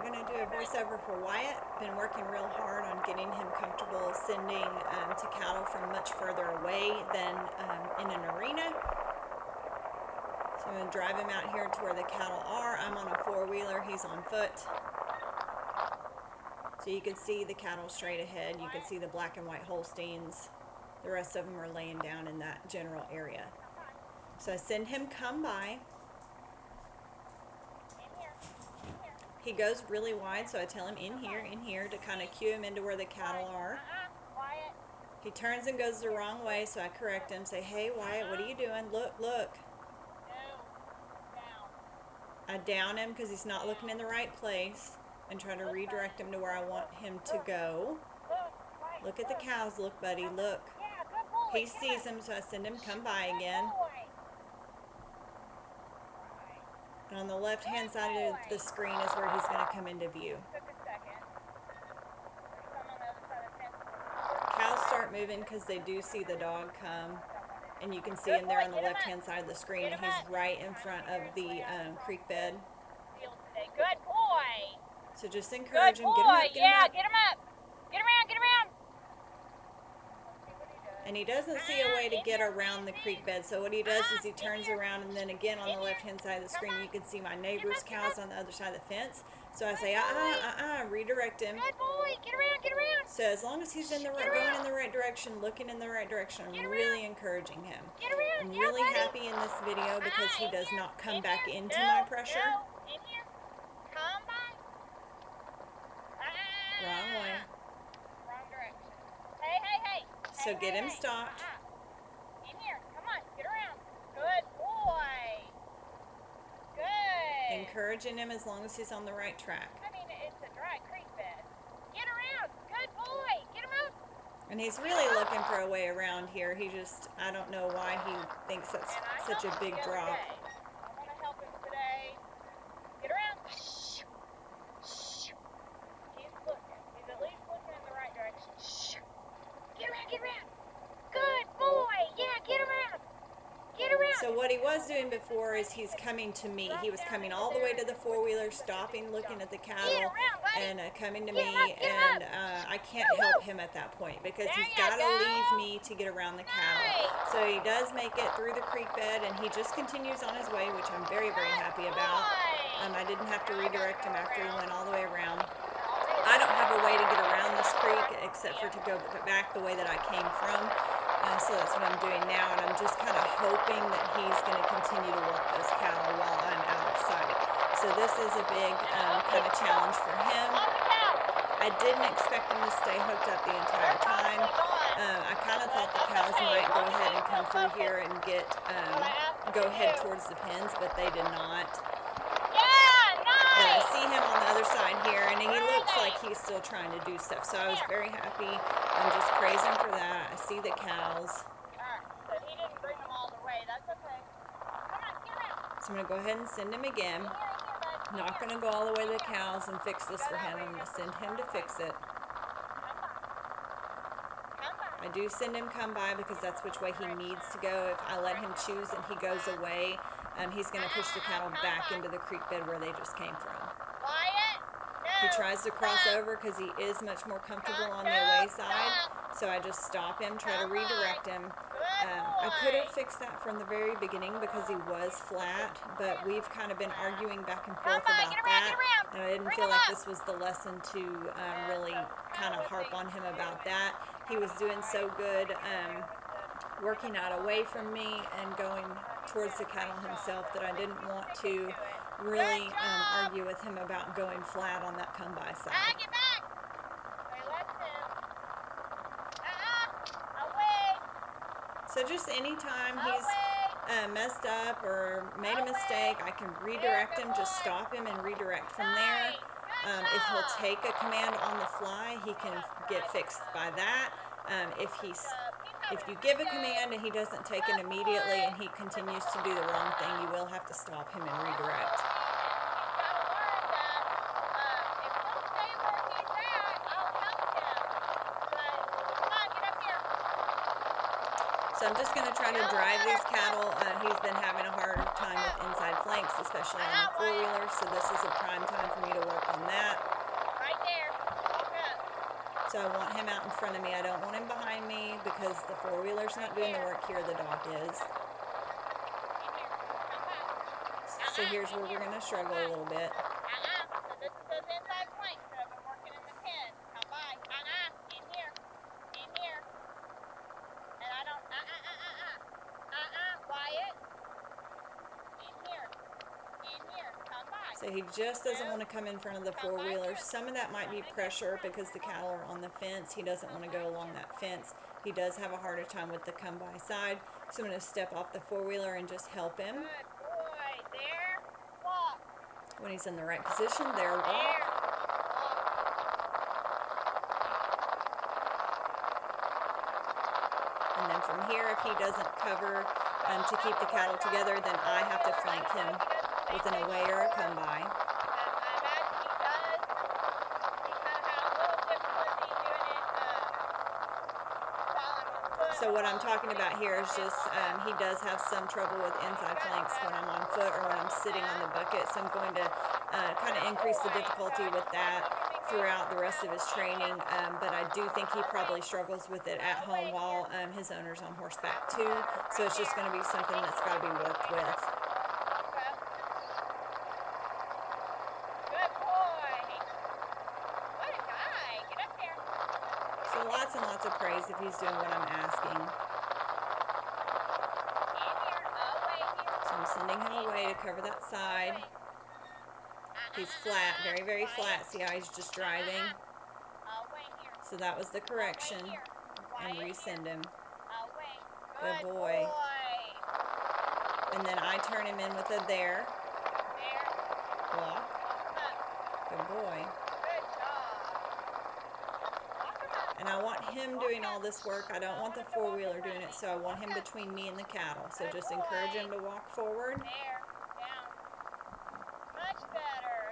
going to do a voiceover for Wyatt. Been working real hard on getting him comfortable sending to cattle from much further away than in an arena. So I'm going to drive him out here to where the cattle are. I'm on a four-wheeler, he's on foot. So you can see the cattle straight ahead. You can see the black and white Holsteins. The rest of them are laying down in that general area. So I send him come by. He goes really wide, so I tell him in here to kind of cue him into where the cattle are. He turns and goes the wrong way, so I correct him, say, hey Wyatt, what are you doing? Look. I down him because he's not looking in the right place and try to redirect him to where I want him to go. Look at the cows, look buddy, look. He sees him, so I send him come by again. And on the left-hand side of the screen is where he's going to come into view. Cows start moving because they do see the dog come. And you can see him there on the left-hand side of the screen. And he's right in front of the creek bed. Good boy. So just encourage him. Get him up. Yeah, get him up. Get around. And he doesn't see a way to get around the creek bed. So what he does is he turns around, and then again on the left-hand side of the screen, you can see my neighbor's cows on the other side of the fence. So I say, redirect him. Good boy, get around. So as long as he's going in the right direction, looking in the right direction, I'm really encouraging him. I'm really happy in this video because he does not come back into my pressure. Come by. Wrong way. Wrong direction. Hey. So get him stopped. In here. Come on. Get around. Good boy. Good. Encouraging him as long as he's on the right track. I mean, it's a dry creek bed. Get around. Good boy. Get him up. And he's really looking for a way around here. He just, I don't know why he thinks that's such a big drop. I want to help him today. Get around. Shh. He's looking. He's at least looking in the right direction. Shh. Get around. Good boy. Yeah, get around. So what he was doing before is he's coming to me. He was coming all the way to the four-wheeler, stopping, looking at the cattle, and coming to me, and I can't help him at that point because he's got to leave me to get around the cattle. So he does make it through the creek bed, and he just continues on his way, which I'm very, very happy about. I didn't have to redirect him after he went all the way around. I don't have a way to get around this creek except for to go back the way that I came from. So that's what I'm doing now, and I'm just kind of hoping that he's going to continue to work those cattle while I'm out of sight. So this is a big kind of challenge for him. I didn't expect him to stay hooked up the entire time. I kind of thought the cows might go ahead and come through here and go head towards the pens, but they did not. But I see him on the other side here, and he looks like he's still trying to do stuff. So I was very happy. I'm just praising for that. I see the cows. So he didn't bring them all the way. That's okay. Come on, get around. So I'm going to go ahead and send him again. Not going to go all the way to the cows and fix this for him. I'm going to send him to fix it. I do send him come by because that's which way he needs to go. If I let him choose and he goes away, he's going to push the cattle back into the creek bed where they just came from. He tries to cross over because he is much more comfortable on the away side. So I just stop him, try to redirect him. I could have fixed that from the very beginning because he was flat, but we've kind of been arguing back and forth about that. And I didn't feel like this was the lesson to really kind of harp on him about that. He was doing so good working out away from me and going towards the cattle himself that I didn't want to really argue with him about going flat on that come-by side. Get back! Away! So just anytime he's messed up or made a mistake, I can redirect him, just stop him and redirect from there. If he'll take a command on the fly, he can get fixed by that. If you give a command and he doesn't take it immediately and he continues to do the wrong thing, you will have to stop him and redirect. So I'm just going to try to drive these cattle. He's been having a hard time with inside flange. flanks, especially on the four-wheeler, so this is a prime time for me to work on that. Right there. Walk up. So I want him out in front of me. I don't want him behind me because the four-wheeler's not doing the work here, the dog is. In here. Come back. So here's where we're going to struggle a little bit. So this is those inside flanks that I've been working in the pen. Come by. In here. In here. And I don't. Wyatt. In here. In here. Come by. So he just doesn't want to come in front of the four-wheeler. Some of that might be pressure because the cattle are on the fence. He doesn't want to go along that fence. He does have a harder time with the come-by side. So I'm going to step off the four-wheeler and just help him. Good boy. There. Walk. When he's in the right position, there, walk. There. And then from here, if he doesn't cover to keep the cattle together, then I have to flank him with an away or a come by. I imagine he does. He kind of had a little difficulty doing it while I'm on foot. So what I'm talking about here is just he does have some trouble with inside flanks when I'm on foot or when I'm sitting on the bucket. So I'm going to kind of increase the difficulty with that throughout the rest of his training. But I do think he probably struggles with it at home while his owner's on horseback too. So it's just going to be something that's got to be worked with. Good boy. What a guy. Get up there. So lots and lots of praise if he's doing what I'm asking. In here. Away here. So I'm sending him away to cover that side. He's flat, very, very flat. See how he's just driving? Away here. So that was the correction. And resend him. Away. Good boy. And then I turn him in with a there. There. Walk. Walk up. Good boy. Good job. Walk him up. And I want him doing all this work. I don't want the four-wheeler doing it, so I want him between me and the cattle. So just encourage him to walk forward. There. Down. Much better.